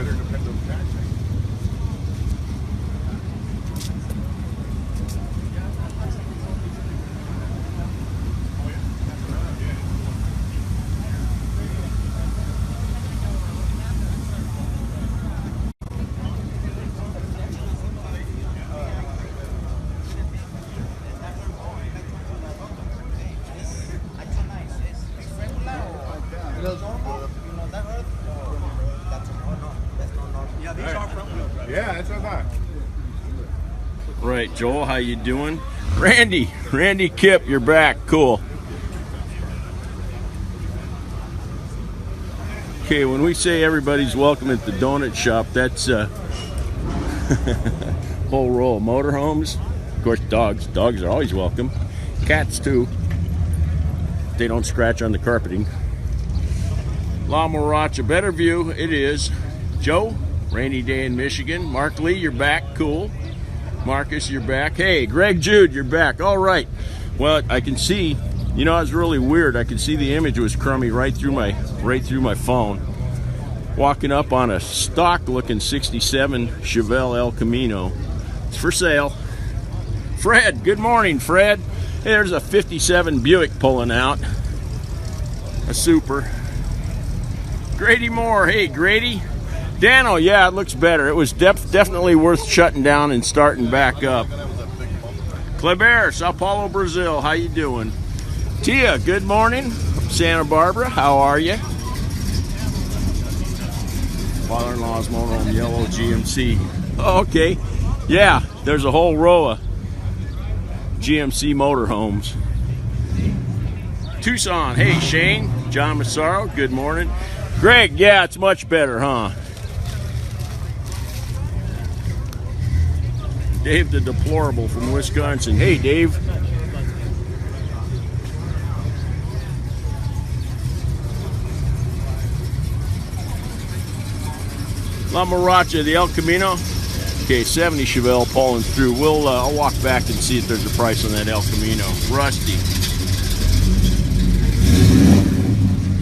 but it depends on the taxing. Yeah, that's what I thought. Right, Joel, how you doing? Randy Kip, you're back. Cool. Okay, when we say everybody's welcome at the donut shop, that's a whole row of motorhomes. Of course, dogs. Dogs are always welcome. Cats, too. They don't scratch on the carpeting. La Moracha, better view. It is. Joe, rainy day in Michigan. Mark Lee, you're back. Cool. Marcus, you're back. Hey, Greg Jude, you're back. All right. Well, I can see, you know, it's really weird. I can see the image was crummy right through my phone. Walking up on a stock-looking 67 Chevelle El Camino. It's for sale. Fred, good morning, Fred. Hey, there's a 57 Buick pulling out. A super. Grady Moore. Hey, Grady. Dano, yeah, it looks better. It was definitely worth shutting down and starting back up. Kleber, Sao Paulo, Brazil, how you doing? Tia, good morning. Santa Barbara, how are you? Father-in-law's motorhome, yellow GMC. Oh, okay, yeah, there's a whole row of GMC motorhomes. Tucson, hey, Shane. John Massaro, good morning. Greg, yeah, it's much better, huh? Dave the Deplorable from Wisconsin. Hey, Dave. La Moracha, the El Camino. Okay, 70 Chevelle pulling through. I'll walk back and see if there's a price on that El Camino. Rusty.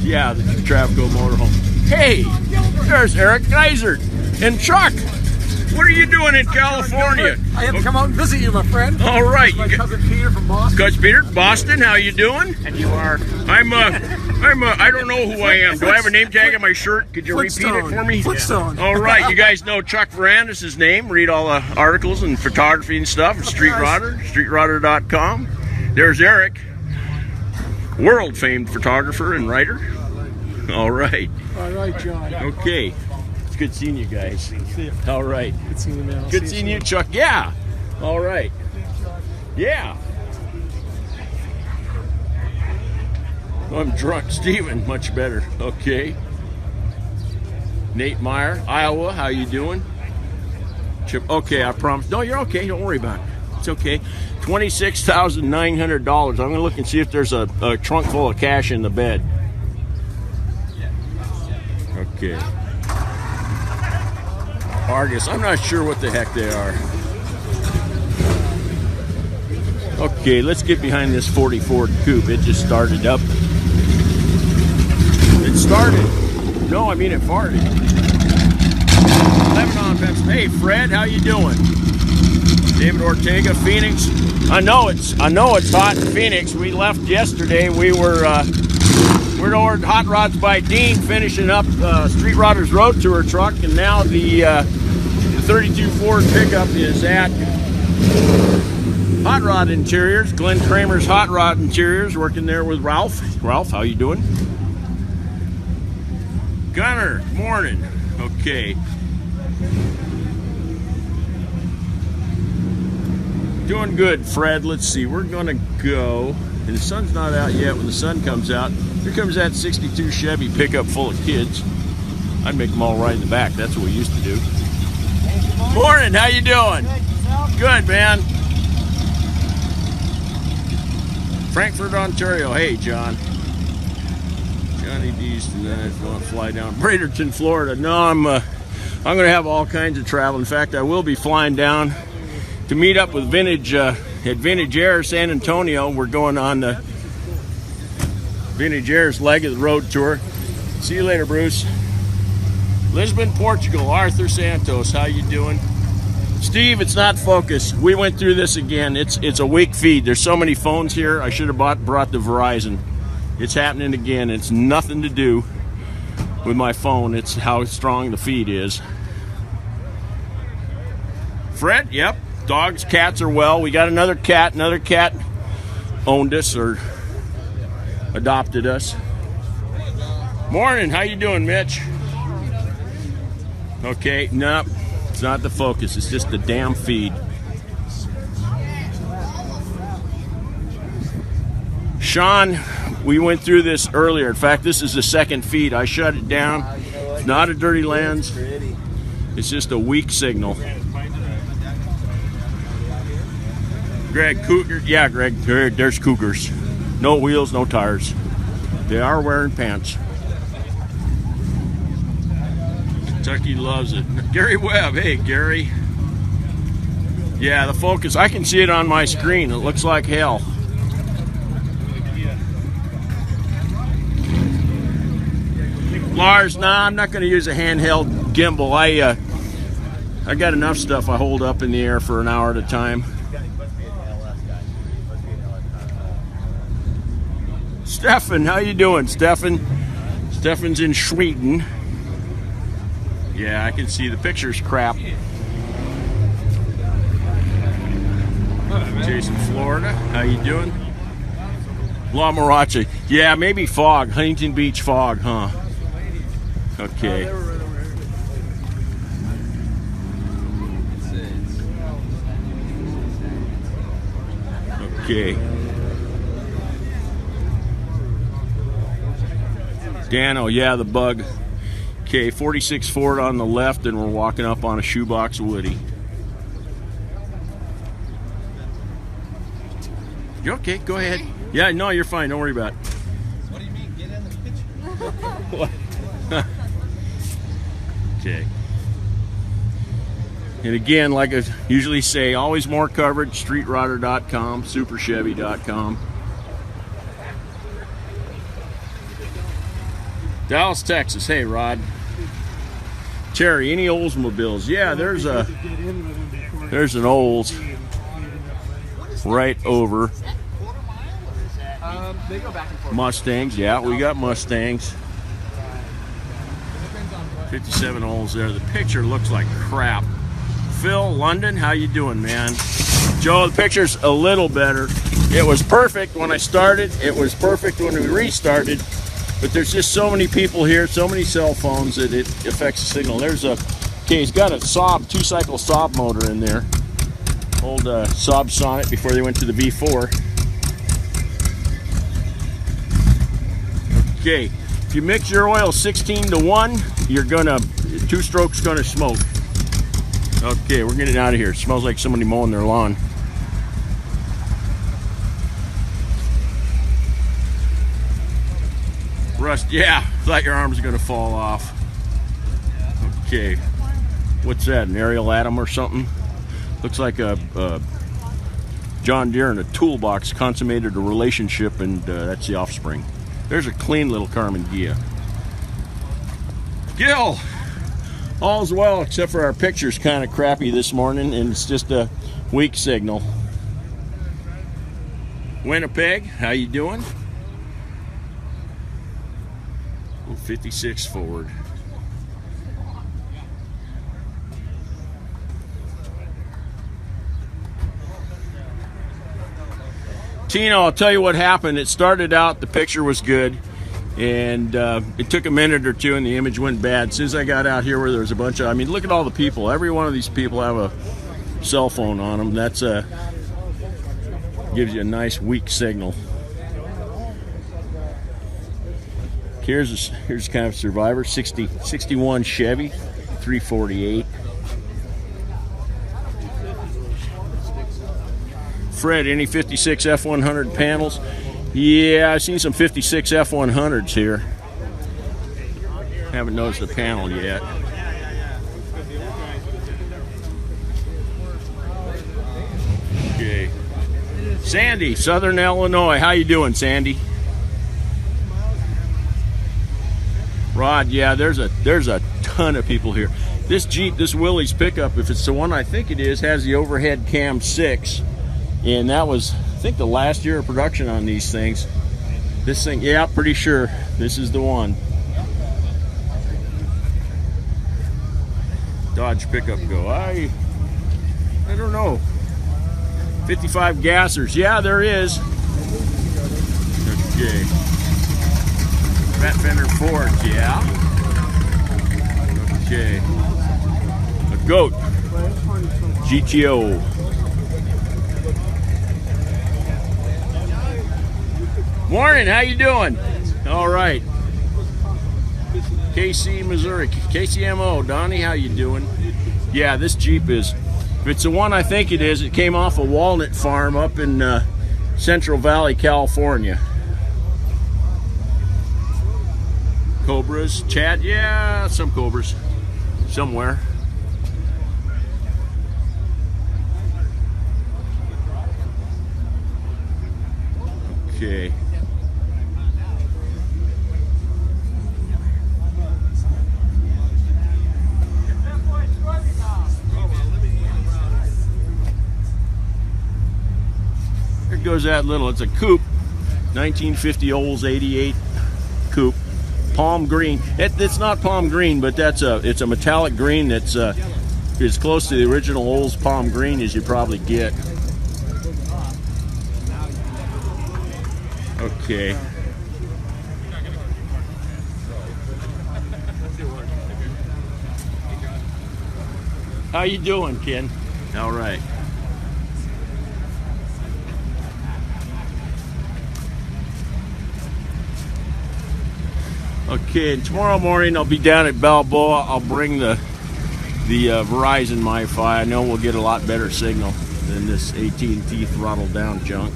Yeah, the Travco motorhome. Hey, there's Eric Geisert and Chuck. What are you doing in California? I had to come out and visit you, my friend. All right. My cousin Peter from Boston. Cousin Peter, Boston, how you doing? And you are? I don't know who I am. Do I have a name tag on my shirt? Could you repeat it for me? Flintstone. All right, you guys know Chuck Verandis' his name. Read all the articles and photography and stuff at Street Rodder, streetrodder.com. There's Eric, world-famed photographer and writer. All right. All right, John. Okay. It's good seeing you guys. See you. All right. Good seeing you, man. Good seeing you, Chuck. Yeah. All right. Yeah. I'm drunk. Steven, much better. Okay. Nate Meyer, Iowa, how you doing? Chip, okay, I promise. No, you're okay. Don't worry about it. It's okay. $26,900. I'm going to look and see if there's a trunk full of cash in the bed. Okay. Argus, I'm not sure what the heck they are. Okay, let's get behind this 40 Ford Coupe. It just started up. It started. No, I mean it farted. Lebanon, Pennsylvania. Hey, Fred, how you doing? David Ortega, Phoenix. I know it's hot in Phoenix. We left yesterday. We're over at Hot Rods by Dean, finishing up Street Rodder's Road Tour truck, and now the 32 Ford pickup is at Hot Rod Interiors, Glenn Kramer's Hot Rod Interiors, working there with Ralph. Ralph, how you doing? Gunner, morning. Okay. Doing good, Fred. Let's see. We're going to go, and the sun's not out yet. When the sun comes out, here comes that 62 Chevy pickup full of kids. I'd make them all ride in the back. That's what we used to do. Morning. How you doing? Good, man. Frankfurt, Ontario. Hey, John. Johnny D's tonight. Want to fly down Bradenton, Florida. No, I'm going to have all kinds of travel. In fact, I will be flying down to meet up with Vintage at Vintage Air San Antonio. We're going on the Vintage Air's leg of the road tour. See you later, Bruce. Lisbon, Portugal, Arthur Santos, how you doing? Steve, it's not focused. We went through this again. It's a weak feed. There's so many phones here. I should have brought the Verizon. It's happening again. It's nothing to do with my phone. It's how strong the feed is. Fred, yep. Dogs, cats are well. We got another cat. Another cat owned us or adopted us. Morning. How you doing, Mitch? Okay, nope. It's not the focus. It's just the damn feed. Sean, we went through this earlier. In fact, this is the second feed. I shut it down. It's not a dirty lens. It's just a weak signal. Greg, cougar. Yeah, Greg, there's cougars. No wheels, no tires. They are wearing pants. Kentucky loves it. Gary Webb, hey Gary. Yeah, the focus, I can see it on my screen. It looks like hell. Lars, nah, I'm not going to use a handheld gimbal. I got enough stuff I hold up in the air for an hour at a time. Stefan, how you doing, Stefan? Stefan's in Sweden. Yeah, I can see the picture's crap. Jason, Florida, how you doing? La Morache. Yeah, maybe fog. Huntington Beach fog, huh? Okay. Okay. Dano, yeah, the bug. Okay, 46 Ford on the left, and we're walking up on a shoebox Woody. You okay? Go ahead. Yeah, no, you're fine. Don't worry about it. What do you mean? Get in the picture. What? Okay. And again, like I usually say, always more coverage, streetrotter.com, superchevy.com. Dallas, Texas. Hey, Rod. Terry, any Oldsmobiles? Yeah, there's an Olds right over. They go back and forth. Mustangs, yeah, we got Mustangs. 57 Olds there. The picture looks like crap. Phil, London, how you doing, man? Joe, the picture's a little better. It was perfect when I started. It was perfect when we restarted. But there's just so many people here, so many cell phones that it affects the signal. There's a, okay, he's got a Saab, 2-cycle Saab motor in there. Old Saab Sonnet before they went to the V4. Okay, if you mix your oil 16-1, you're gonna, 2-stroke's gonna smoke. Okay, we're getting out of here. It smells like somebody mowing their lawn. Rust, yeah, thought your arms were gonna fall off. Okay, what's that, an aerial atom or something? Looks like a John Deere in a toolbox consummated a relationship, and that's the offspring. There's a clean little Carmen Ghia. Gil, all's well except for our picture's kind of crappy this morning, and it's just a weak signal. Winnipeg, how you doing? 56 Ford. Tino, I'll tell you what happened. It started out, the picture was good, and it took a minute or two and the image went bad. As soon as I got out here where there was a bunch of, I mean, look at all the people. Every one of these people have a cell phone on them. That's gives you a nice weak signal. Here's kind of Survivor, 61 Chevy, 348. Fred, any 56 F100 panels? Yeah, I've seen some 56 F100s here. Haven't noticed the panel yet. Okay. Sandy, Southern Illinois. How you doing, Sandy? Rod, yeah, there's a ton of people here. This Jeep, this Willys pickup, if it's the one I think it is, has the overhead cam 6. And that was, I think, the last year of production on these things. This thing, yeah, pretty sure this is the one. Dodge pickup go. I don't know. 55 gassers. Yeah, there is. Okay. Fat fender Ford. Yeah. Okay. A goat. GTO. Morning. How you doing? All right. KC, Missouri. KCMO. Donnie, how you doing? Yeah, this Jeep is, if it's the one I think it is, it came off a walnut farm up in Central Valley, California. Cobras. Chad, yeah, some Cobras. Somewhere. Okay. There goes that little, it's a coupe, 1950 Olds 88 coupe, palm green. It's not palm green, but it's a metallic green that's as close to the original Olds palm green as you probably get. Okay. How you doing, Ken? All right. Okay, and tomorrow morning I'll be down at Balboa. I'll bring the Verizon MiFi. I know we'll get a lot better signal than this AT&T throttled down junk.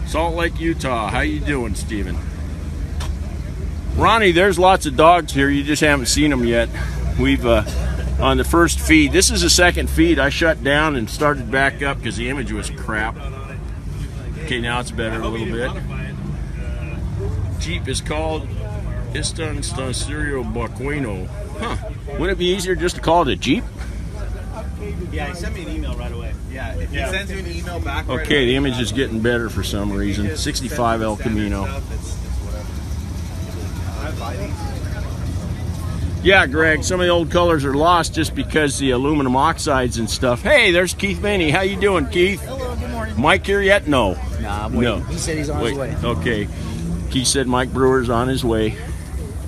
Salt Lake, Utah. How you doing, Steven? Ronnie, there's lots of dogs here. You just haven't seen them yet. We've on the first feed. This is the second feed. I shut down and started back up because the image was crap. Okay, now it's better a little bit. Jeep is called Istan Stereo Baquino. Huh. Wouldn't it be easier just to call it a Jeep? Yeah, he sent me an email right away. Yeah, if he sends you an email back right Okay, away, the image is getting better for some reason. 65 El Camino. Yeah, Greg, some of the old colors are lost just because the aluminum oxides and stuff. Hey, there's Keith Maney. How you doing, Keith? Hello, good morning. Mike here yet? No. Nah, I'm waiting. No. He said he's on his way. Okay. Keith said Mike Brewer's on his way.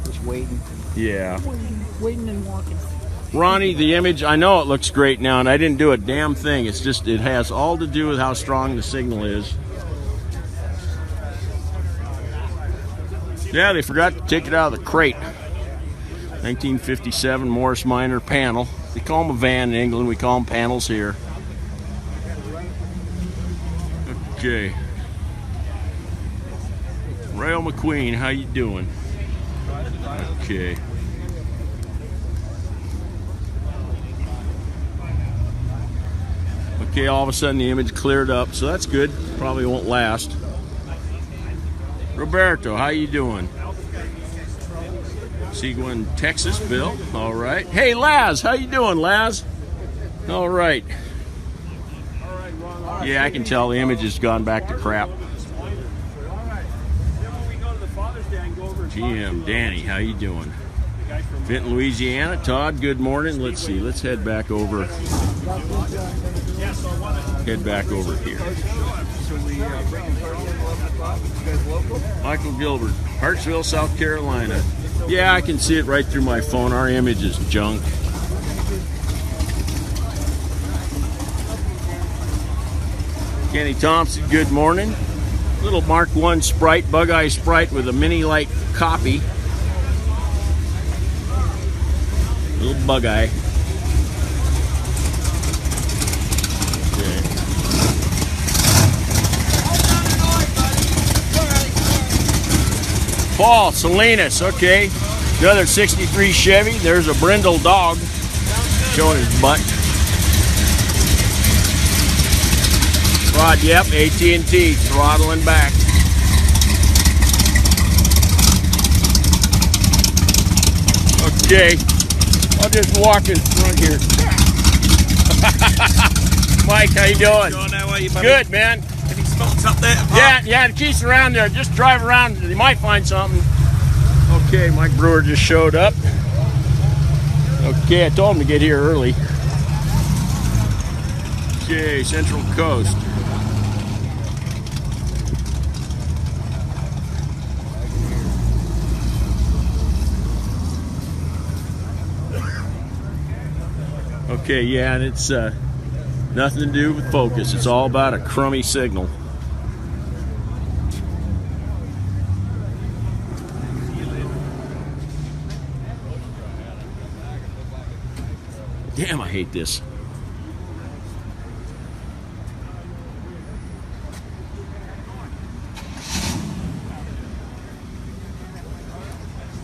Just waiting. Yeah. Waiting and walking. Ronnie, the image, I know it looks great now, and I didn't do a damn thing. It's just, it has all to do with how strong the signal is. Yeah, they forgot to take it out of the crate. 1957 Morris Minor panel. They call them a van in England. We call them panels here. Okay. Rail McQueen, how you doing? Okay. Okay, all of a sudden the image cleared up, so that's good. Probably won't last. Roberto, how you doing? Seguin, Texas, Bill. All right. Hey, Laz, how you doing, Laz? All right. Yeah, I can tell the image has gone back to crap. GM, Danny, how you doing? Vinton, Louisiana. Todd, good morning. Let's see. Let's head back over. Head back over here. Michael Gilbert, Hartsville, South Carolina. Yeah, I can see it right through my phone. Our image is junk. Kenny Thompson, good morning. Little Mark I Sprite, Bug Eye Sprite with a mini light copy. Little Bug Eye. Okay. Paul Salinas, okay. Another 63 Chevy. There's a brindle dog showing his butt. Rod, yep, AT&T throttling back. Okay, I'll just walk in front here. Mike, how you doing? How are you, buddy? Good, man. Any spots up there? Yeah, the keys around there. Just drive around. You might find something. Okay, Mike Brewer just showed up. Okay, I told him to get here early. Okay, Central Coast. Okay, yeah, and it's nothing to do with focus. It's all about a crummy signal. Damn, I hate this.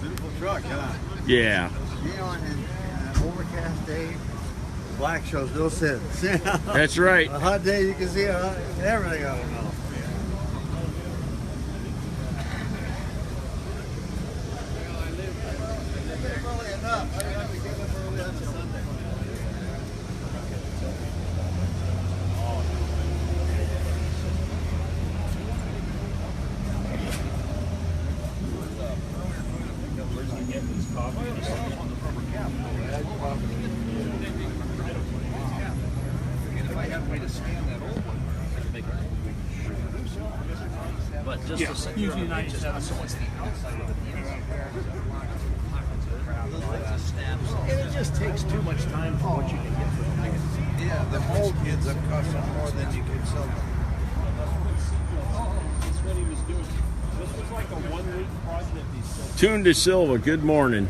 Beautiful truck, huh? Yeah. You know, on an overcast day, black shows no sense. That's right. A hot day, you can see everything on it now. But just usually 97, so it's the outside of the And it just takes too much time for what you can get for the man. Yeah, the mold ends up costing more than you can sell them. That's what he was doing. This was like a 1 week project. Tune De Silva, good morning.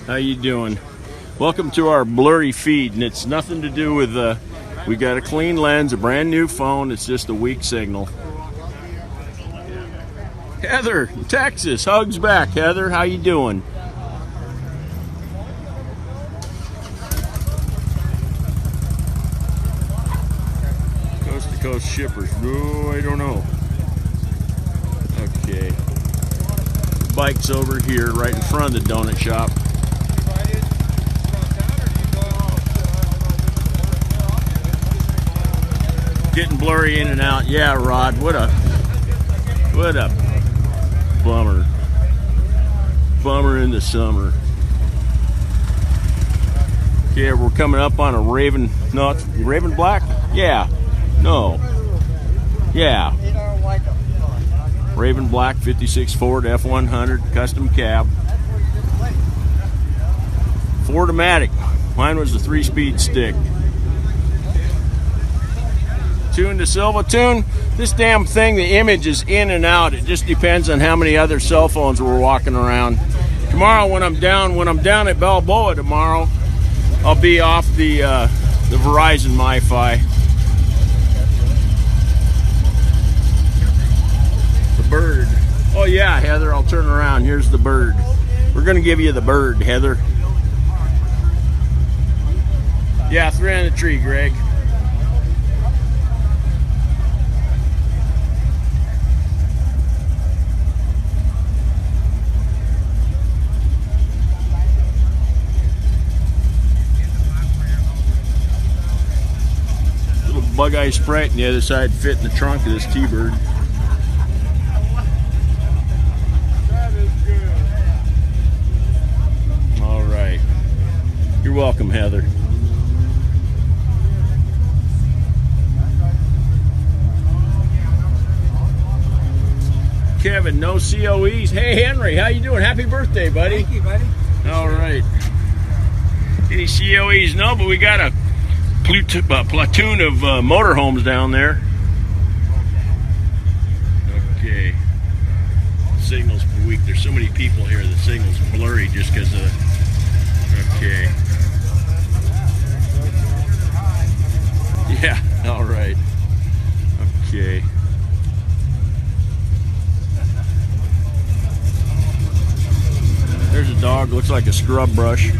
How you doing? Welcome to our blurry feed, and it's nothing to do with we got a clean lens, a brand new phone. It's just a weak signal. Heather, Texas, hugs back. Heather, how you doing? Coast to coast shippers. No, I don't know. Okay. Bike's over here right in front of the donut shop. Getting blurry in and out. Yeah, Rod, what a bummer. Bummer in the summer. Okay, we're coming up on a Raven Black? Yeah. No. Yeah. Raven Black 56 Ford F100 custom cab. Ford-O-Matic. Mine was the 3-speed stick. Tune De Silva. Tune, this damn thing, the image is in and out. It just depends on how many other cell phones we're walking around. Tomorrow when I'm down at Balboa tomorrow, I'll be off the Verizon MiFi. The bird. Oh yeah, Heather, I'll turn around. Here's the bird. We're gonna give you the bird, Heather. Yeah, 3 on the tree, Greg. Bug eye Sprite and the other side fit in the trunk of this T-Bird. All right. You're welcome, Heather. Kevin, no COEs. Hey, Henry, how you doing? Happy birthday, buddy. Thank you, buddy. All right. Any COEs? No, but we got a platoon of motorhomes down there. Okay. Signal's weak. There's so many people here. The signal's blurry just because of. Okay. Yeah. All right. Okay. There's a dog. Looks like a scrub brush.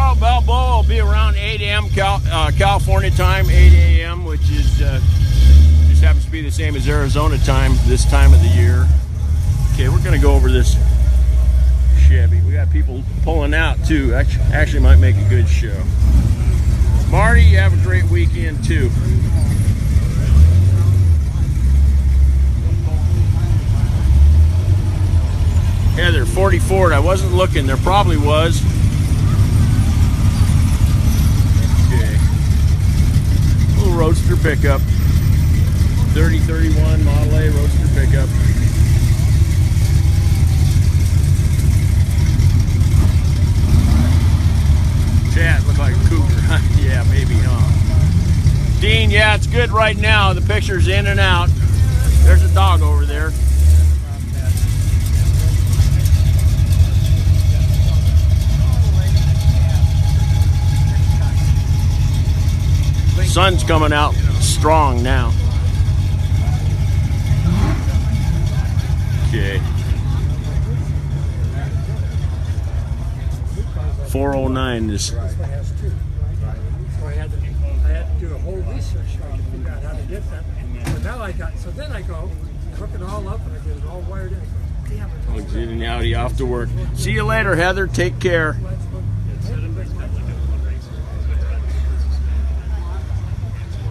Tomorrow, Balboa will be around 8 a.m. California time, 8 a.m., which is just happens to be the same as Arizona time this time of the year. Okay, we're going to go over this Chevy. We got people pulling out, too. Actually might make a good show. Marty, you have a great weekend, too. Heather, 40 Ford. I wasn't looking. There probably was. Okay. Little Roadster pickup. 3031 Model A Roadster pickup. Chad, look like a cougar. Yeah, maybe, huh? Dean, yeah, it's good right now. The picture's in and out. There's a dog over there. Sun's coming out strong now. Okay. 409 is. So I had to do a whole research so I could figure out how to get that. But now so then I go, hook it all up, and I get it all wired in. Damn it. Plugs in and out, he off to work. See you later, Heather. Take care.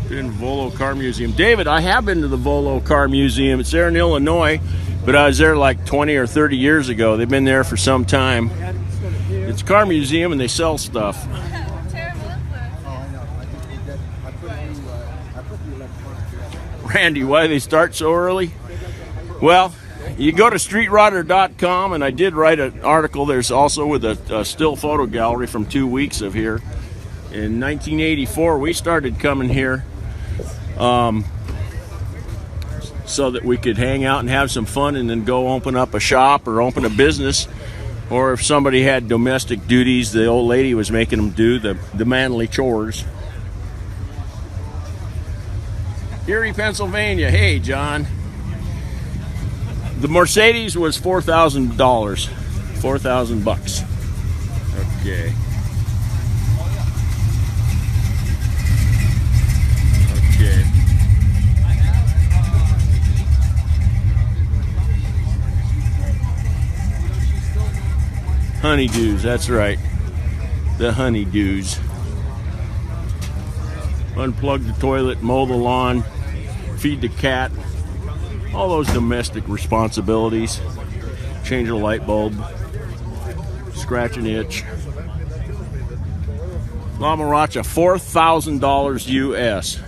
Been to Volo Car Museum. David, I have been to the Volo Car Museum. It's there in Illinois, but I was there like 20 or 30 years ago. They've been there for some time. It's a car museum and they sell stuff. Randy, why do they start so early? Well, you go to streetrodder.com, and I did write an article. There's also with a still photo gallery from 2 weeks of here. In 1984, we started coming here so that we could hang out and have some fun and then go open up a shop or open a business. Or if somebody had domestic duties, the old lady was making them do the manly chores. Erie, Pennsylvania. Hey, John. The Mercedes was $4,000. $4,000. Okay. Okay. Honeydews, that's right. The honeydews. Unplug the toilet, mow the lawn, feed the cat. All those domestic responsibilities. Change a light bulb. Scratch an itch. La Maracha, $4,000 US.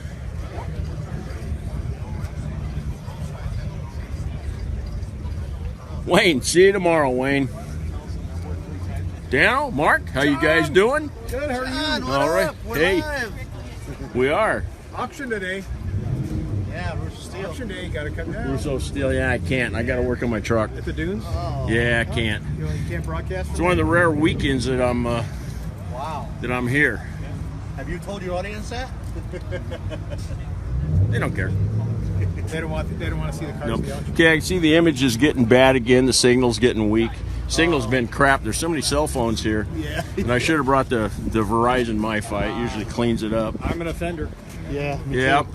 Wayne, see you tomorrow, Wayne. Daniel, Mark, how you guys doing? Good, how are you? All right. Hey, we are. Auction today. Yeah, Russo Steel. Auction day, gotta come down. Russo Steel, yeah, I can't. I got to work on my truck. At the dunes? Yeah, I can't. You can't broadcast? It's one of the rare weekends that I'm Wow. that I'm here. Have you told your audience that? They don't care. They don't want to see the cars Nope. at the auction. Okay, I see the image is getting bad again. The signal's getting weak. Signal's been crap. There's so many cell phones here. Yeah. And I should have brought the Verizon MiFi. It usually cleans it up. I'm an offender. Yeah, me Yep. too.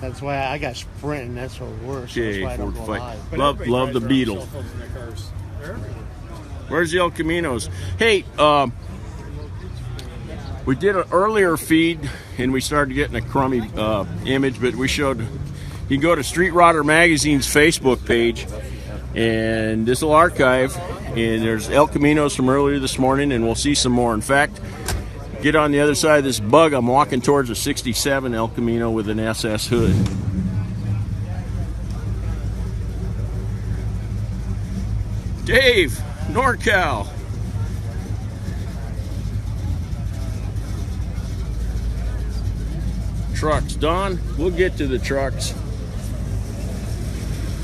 That's why I got Sprint, and that's what worse. Okay, That's why I don't Ford go fight. live. But Love everybody the drives around with Beetle. cell phones in their cars. They're everywhere. Where's the El Caminos? Hey, we did an earlier feed, and we started getting a crummy image, but we showed. You can go to Street Rodder Magazine's Facebook page, and this will archive. And there's El Caminos from earlier this morning, and we'll see some more. In fact, get on the other side of this bug. I'm walking towards a 67 El Camino with an SS hood. Dave, NorCal. Trucks, Don, we'll get to the trucks.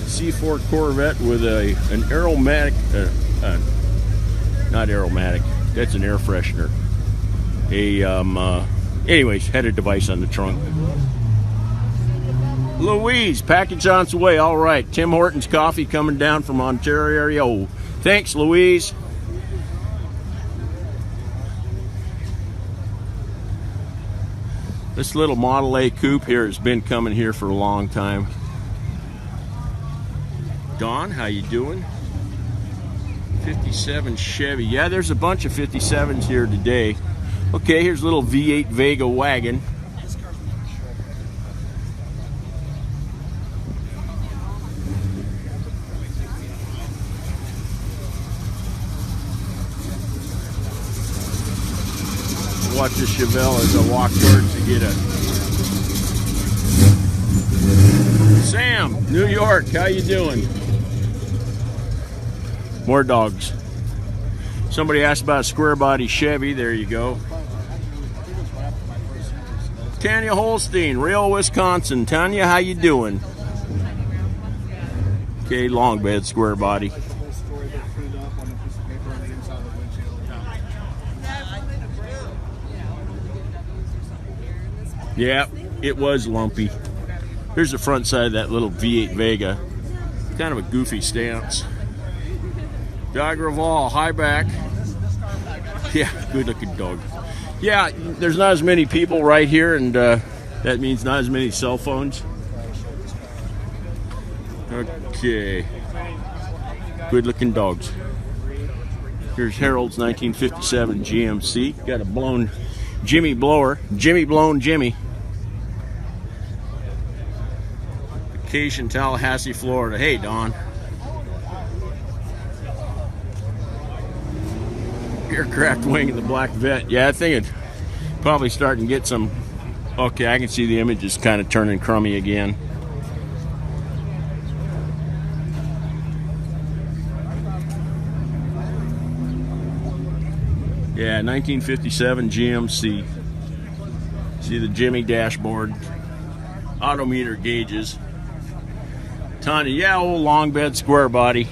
C4 Corvette with an aromatic, not aromatic, that's an air freshener. Anyways, had a device on the trunk. Louise, package on its way. All right, Tim Hortons coffee coming down from Ontario area. Oh, thanks, Louise. This little Model A coupe here has been coming here for a long time. Don, how you doing? 57 Chevy. Yeah, there's a bunch of 57s here today. Okay, here's a little V8 Vega wagon. Watch the Chevelle as I walk towards to get a... Sam, New York, how you doing? More dogs. Somebody asked about a square body Chevy. There you go. Tanya Holstein, Real Wisconsin. Tanya, how you doing? Okay, long bed, square body. Yeah, it was lumpy. Here's the front side of that little V8 Vega. Kind of a goofy stance. Dog Raval, high back. Yeah, good looking dog. Yeah, there's not as many people right here, and that means not as many cell phones. Okay. Good looking dogs. Here's Harold's 1957 GMC. Got a blown Jimmy blower. Jimmy blown Jimmy. Vacation, Tallahassee, Florida. Hey, Don. Aircraft wing in the black vet. Yeah, I think it's probably starting to get some... Okay, I can see the image is kind of turning crummy again. Yeah, 1957 GMC. See the Jimmy dashboard. Odometer gauges. Tanya, yeah, old long bed, square body.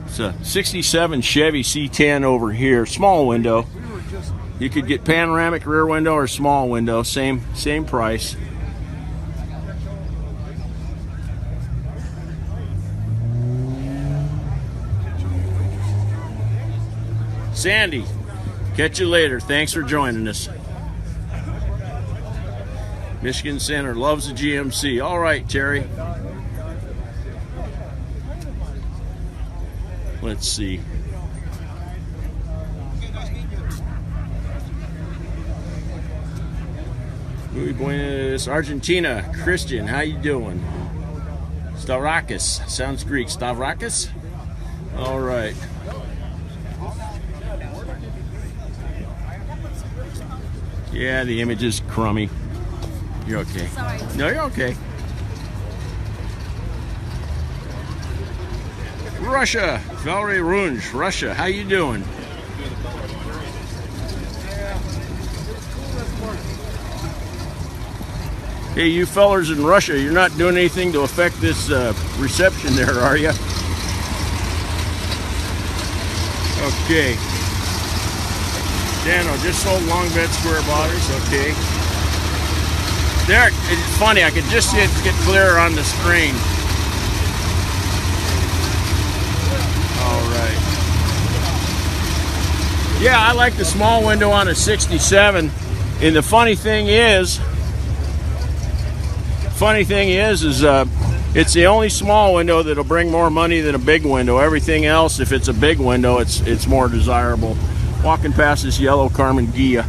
It's a 67 Chevy C10 over here. Small window. You could get panoramic rear window or small window. Same price. Sandy, catch you later. Thanks for joining us. Michigan Center loves the GMC. All right, Terry. Let's see. Muy buenas, Argentina. Christian, how you doing? Stavrakis. Sounds Greek. Stavrakis? All right. Yeah, the image is crummy. You're okay. Sorry. No, you're okay. Russia, Valerie Runge, Russia, how you doing? Hey, you fellers in Russia, you're not doing anything to affect this reception there, are you? Okay. Dano, just sold long bed square bodies, okay. There, it's funny, I could just see it get clearer on the screen. Alright. Yeah, I like the small window on a 67. And the funny thing is it's the only small window that'll bring more money than a big window. Everything else, if it's a big window, it's more desirable. Walking past this yellow Carmen Ghia.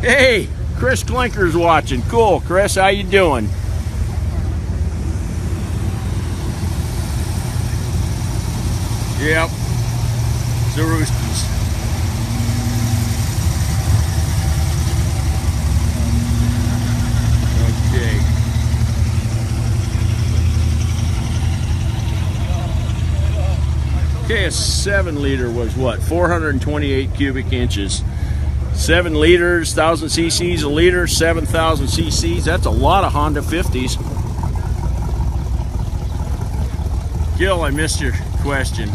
Hey, Chris Klinker's watching. Cool, Chris, how you doing? Yep, Zarooski's. Okay. Okay, a 7-liter was what? 428 cubic inches. 7 liters, 1,000 cc's a liter, 7,000 cc's. That's a lot of Honda 50s. Gil, I missed your question.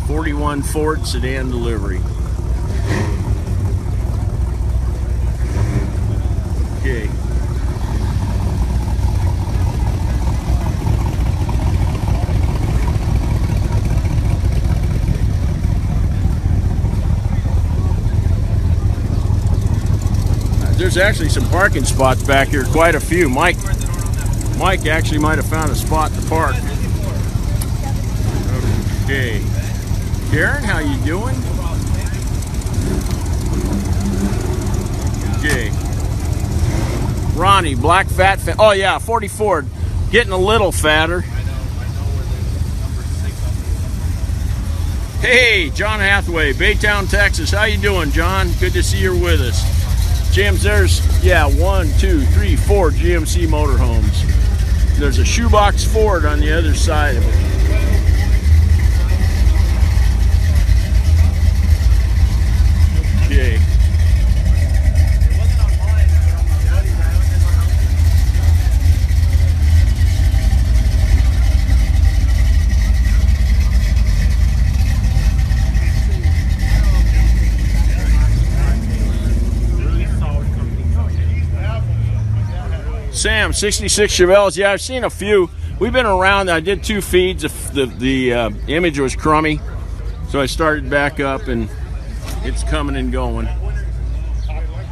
41 Ford sedan delivery. Okay. there's actually some parking spots back here, quite a few. Mike actually might have found a spot to park. Okay. Karen, how you doing? Okay. Ronnie, black fat. Oh yeah, 44, getting a little fatter. Hey, John Hathaway, Baytown, Texas. How you doing, John? Good to see you're with us. James, there's 1, 2, 3, 4 GMC motorhomes. There's a shoebox Ford on the other side of it. Okay. Sam, 66 Chevelles. Yeah, I've seen a few. We've been around. I did 2 feeds. The image was crummy, so I started back up, and it's coming and going.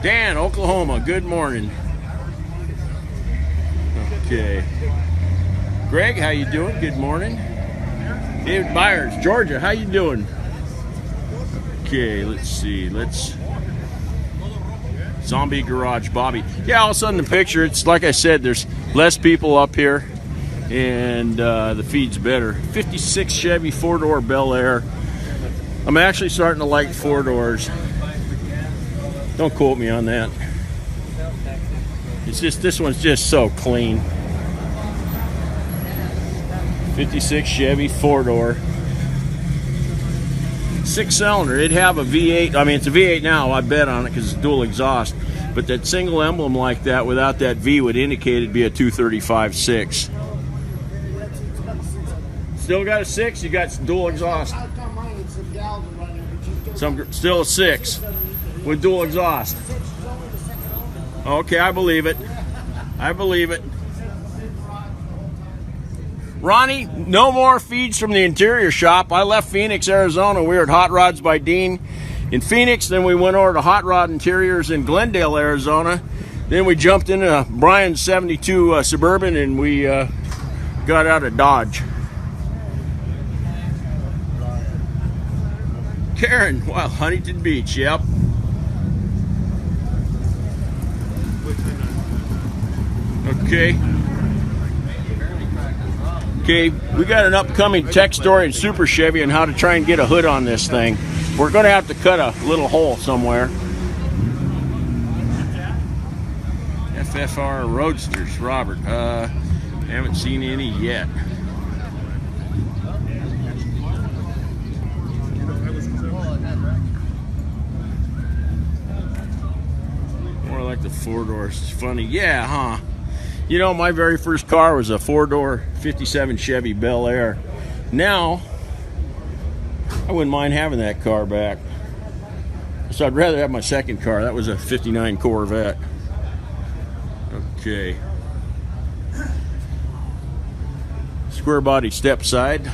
Dan, Oklahoma. Good morning. Okay. Greg, how you doing? Good morning. David Byers, Georgia. How you doing? Okay, let's see. Zombie Garage, Bobby. Yeah, all of a sudden the picture, it's like I said, there's less people up here, and the feed's better. 56 Chevy 4-door Bel Air. I'm actually starting to like 4-doors. Don't quote me on that. It's just, this one's just so clean. 56 Chevy 4-door. 6-cylinder. It'd have a V8. I mean, it's a V8 now. I bet on it because it's dual exhaust. But that single emblem like that without that V would indicate it'd be a 235-6. Still got a 6. You got dual exhaust. Still a 6 with dual exhaust. Okay, I believe it. I believe it. Ronnie, no more feeds from the interior shop. I left Phoenix, Arizona. We were at Hot Rods by Dean in Phoenix. Then we went over to Hot Rod Interiors in Glendale, Arizona. Then we jumped into Brian's 72 Suburban, and we got out of Dodge. Karen, wow, Huntington Beach, yep. Okay. Okay, we got an upcoming tech story in Super Chevy on how to try and get a hood on this thing. We're going to have to cut a little hole somewhere. FFR Roadsters, Robert. Haven't seen any yet. More like the 4-doors. It's funny. Yeah, huh? You know, my very first car was a 4-door 57 Chevy Bel Air. Now, I wouldn't mind having that car back. So I'd rather have my second car. That was a 59 Corvette. Okay. Square body step side.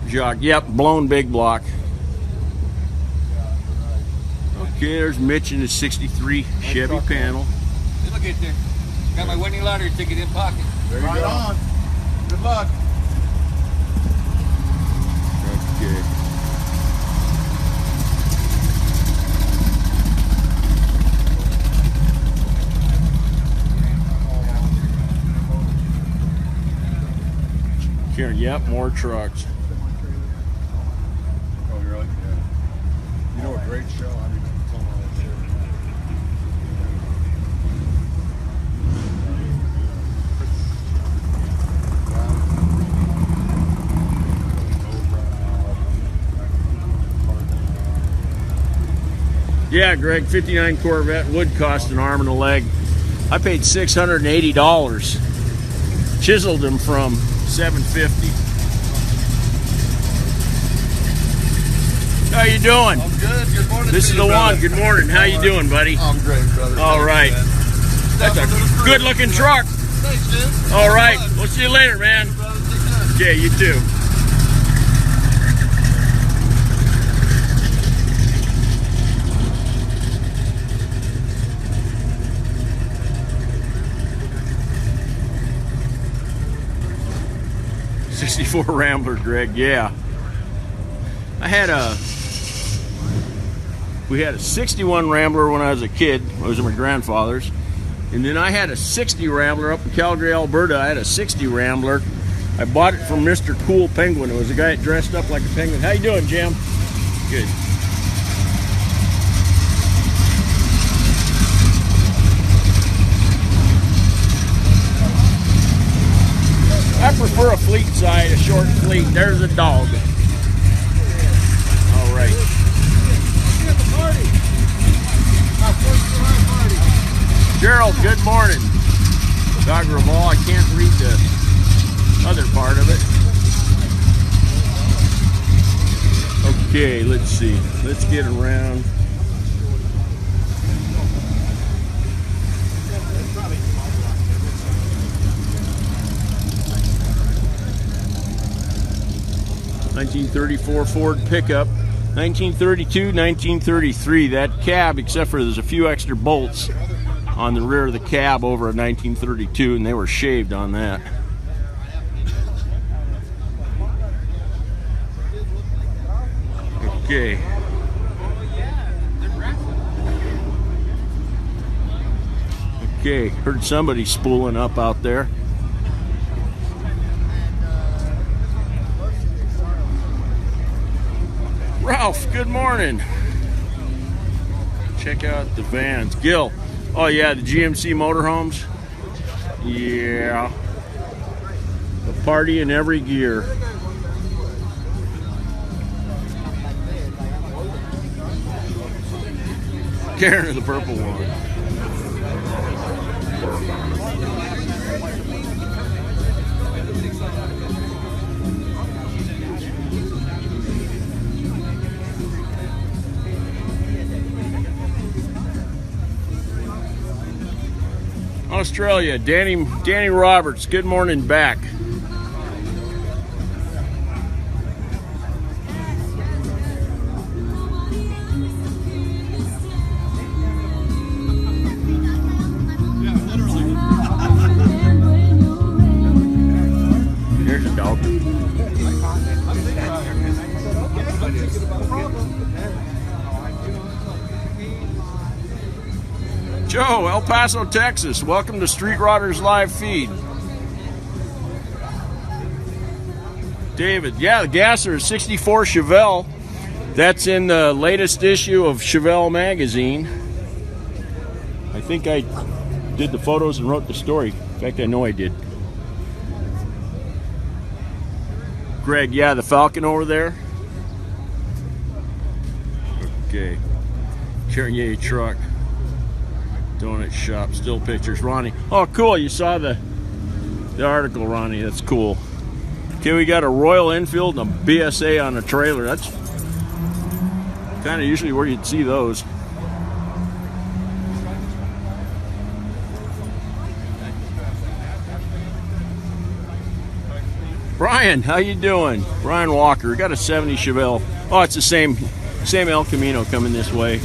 Jog. Yep, blown big block. Okay, there's Mitch in his 63 Chevy panel. Look at there. Got my winning lottery ticket in pocket. There you go. On. Good luck. Okay. Here, yep, more trucks. Oh, really? Yeah. You know, a great show. I mean, yeah, Greg, 59 Corvette would cost an arm and a leg. I paid $680. Chiseled them from $750. How you doing? I'm good. Good morning. This is the one. Good morning. How you doing, buddy? I'm great, brother. All right. That's a good-looking truck. Thanks, dude. All right. We'll see you later, man. Okay, you too. 64 Rambler, Greg, yeah. We had a 61 Rambler when I was a kid. It was my grandfather's. And then I had a 60 Rambler up in Calgary, Alberta. I had a 60 Rambler. I bought it from Mr. Cool Penguin. It was a guy that dressed up like a penguin. How you doing, Jim? Good. I prefer a fleet side, a short fleet. There's a dog. All right. Gerald, good morning. Dog Raval, I can't read the other part of it. Okay, let's see. Let's get around. ...1934 Ford pickup. 1932, 1933. That cab, except for there's a few extra bolts on the rear of the cab over a 1932, and they were shaved on that. Okay. Okay, heard somebody spooling up out there. Ralph, good morning. Check out the vans. Gil. Oh yeah, the GMC motorhomes. Yeah. A party in every gear. Karen of the purple one. Australia, Danny Roberts, good morning back. Here's a dog. Joe, El Paso, Texas. Welcome to Street Rodders live feed. David, yeah, the Gasser 64 Chevelle. That's in the latest issue of Chevelle magazine. I think I did the photos and wrote the story. In fact, I know I did. Greg, yeah, the Falcon over there. Okay. Carrier truck. Donut shop, still pictures. Ronnie. Oh, cool. You saw the article, Ronnie. That's cool. Okay, we got a Royal Enfield and a BSA on a trailer. That's kind of usually where you'd see those. Brian, how you doing? Brian Walker. Got a 70 Chevelle. Oh, it's the same El Camino coming this way.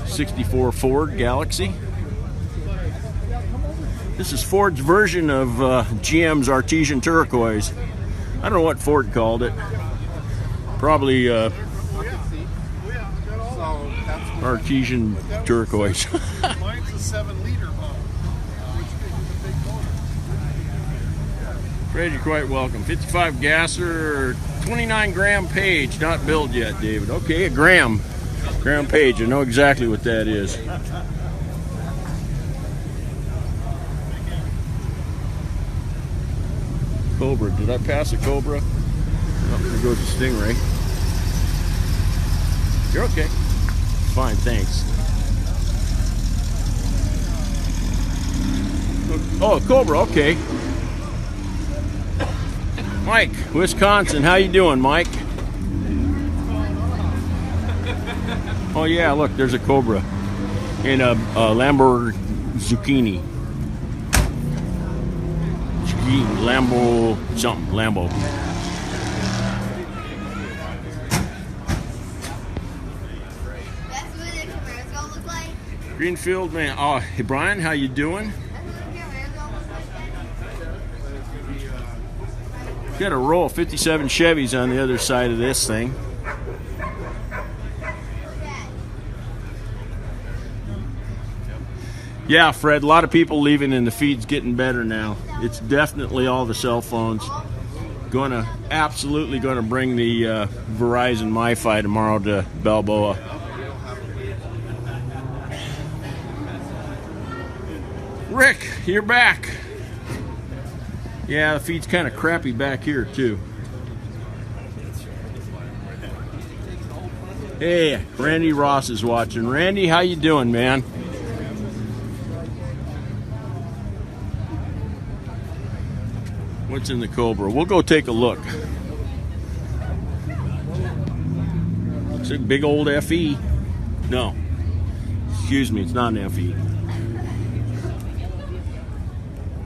'64 Ford Galaxy. This is Ford's version of GM's Artesian Turquoise. I don't know what Ford called it. Probably Artesian Turquoise. Mine's a 7-liter pump. Fred, you're quite welcome. 55 Gasser, 29 gram Page, not built yet, David. Okay, a gram Page. I know exactly what that is. Cobra. Did I pass a Cobra? Oh, there goes the Stingray. You're okay. Fine, thanks. Oh, a Cobra, okay. Mike, Wisconsin, how you doing, Mike? Oh yeah, look, there's a Cobra in a Lamborghini. Lambo something, Lambo. That's what the camera's gonna look like. Greenfield, man. Oh, hey, Brian, how you doing? That's what the camera's gonna look like. Got a row of 57 Chevys on the other side of this thing. Yeah, Fred, a lot of people leaving and the feed's getting better now. It's definitely all the cell phones. Absolutely gonna bring the Verizon MiFi tomorrow to Balboa. Rick, you're back. Yeah, the feed's kind of crappy back here too. Hey, Randy Ross is watching. Randy, how you doing, man? What's in the Cobra? We'll go take a look. Looks like a big old FE. No. Excuse me, it's not an FE.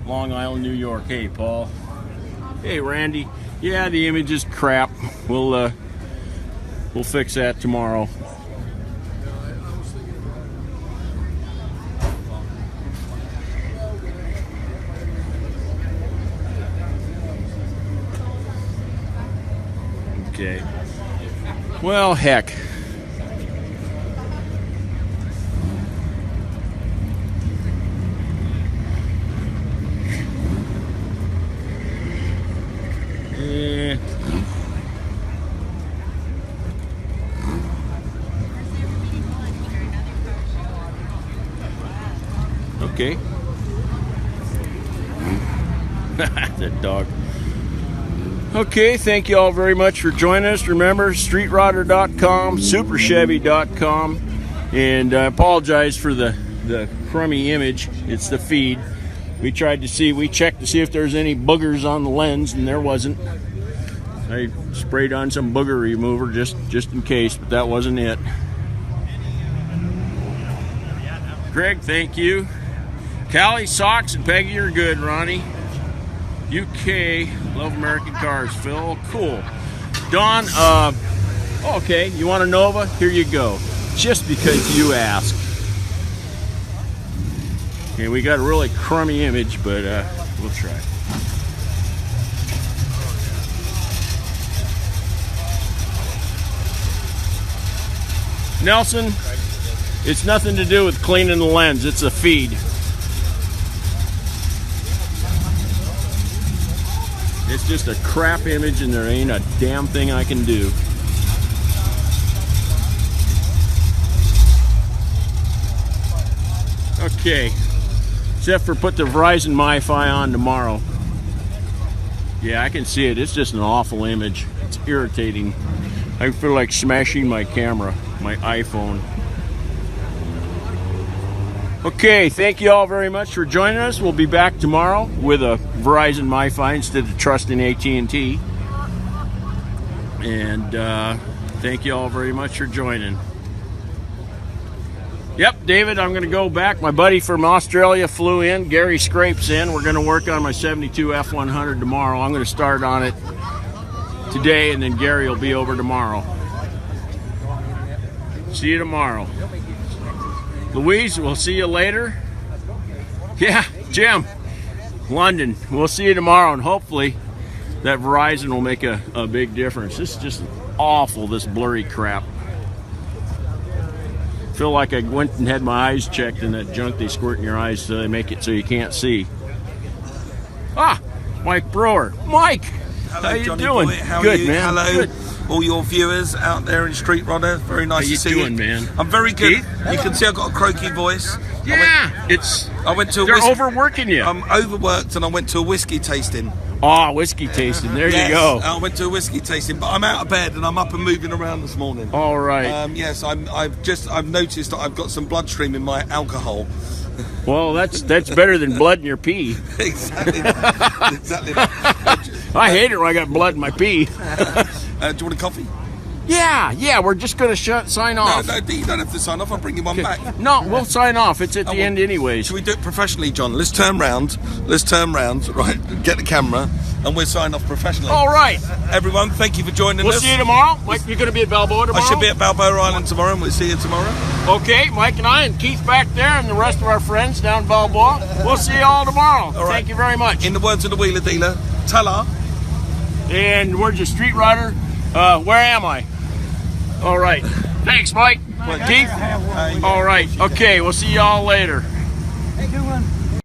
Long Island, New York. Hey, Paul. Hey, Randy. Yeah, the image is crap. We'll fix that tomorrow. Okay. Well, heck. Okay. That dog. Okay, thank you all very much for joining us. Remember, streetrodder.com, superchevy.com, and I apologize for the crummy image. It's the feed. We checked to see if there's any boogers on the lens, and there wasn't. I sprayed on some booger remover just in case, but that wasn't it. Greg, thank you. Callie, Socks, and Peggy are good, Ronnie. UK, love American cars. Phil, cool. Don, okay, you want a Nova? Here you go. Just because you asked. Okay, we got a really crummy image, but we'll try. Nelson, it's nothing to do with cleaning the lens. It's a feed. It's just a crap image and there ain't a damn thing I can do. Okay. Except for put the Verizon MiFi on tomorrow. Yeah, I can see it. It's just an awful image. It's irritating. I feel like smashing my camera, my iPhone. Okay, thank you all very much for joining us. We'll be back tomorrow with a Verizon MiFi instead of trusting AT&T. And thank you all very much for joining. Yep, David, I'm going to go back. My buddy from Australia flew in. Gary Scrapes in. We're going to work on my 72 F100 tomorrow. I'm going to start on it today, and then Gary will be over tomorrow. See you tomorrow. Louise, we'll see you later. Yeah, Jim, London, we'll see you tomorrow, and hopefully that Verizon will make a big difference. This is just awful, this blurry crap. I feel like I went and had my eyes checked in that junk they squirt in your eyes so they make it so you can't see. Ah, Mike Brewer. Mike, hello, how you Johnny doing? Boy. How good, are you? Man. Hello, Good. all your viewers out there in Street Rodder. Very nice to see you. How you doing, man? I'm very good. Keith? You can see I've got a croaky voice. Yeah, I went to a they're whiskey, overworking you. I'm overworked, and I went to a whiskey tasting. Oh, whiskey tasting. There Yes, you go. I went to a whiskey tasting, but I'm out of bed and I'm up and moving around this morning. All right. Yes, I've noticed that I've got some bloodstream in my alcohol. Well, that's better than blood in your pee. Exactly. Exactly. I hate it when I got blood in my pee. Do you want a coffee? Yeah, we're just going to sign off. No, you don't have to sign off. I'll bring you one back. No, we'll sign off. It's at the end anyways. Should we do it professionally, John? Let's turn round. Right, get the camera, and we'll sign off professionally. All right. Everyone, thank you for joining We'll us. see you tomorrow. Mike, you're going to be at Balboa tomorrow? I should be at Balboa Island tomorrow, and we'll see you tomorrow. Okay, Mike and I and Keith back there and the rest of our friends down Balboa. We'll see you all tomorrow. All right. Thank you very much. In the words of the wheeler dealer, ta-la. And we're just Street Rider. Where am I? All right. Thanks, Mike. Keith? All right. Okay, we'll see y'all later.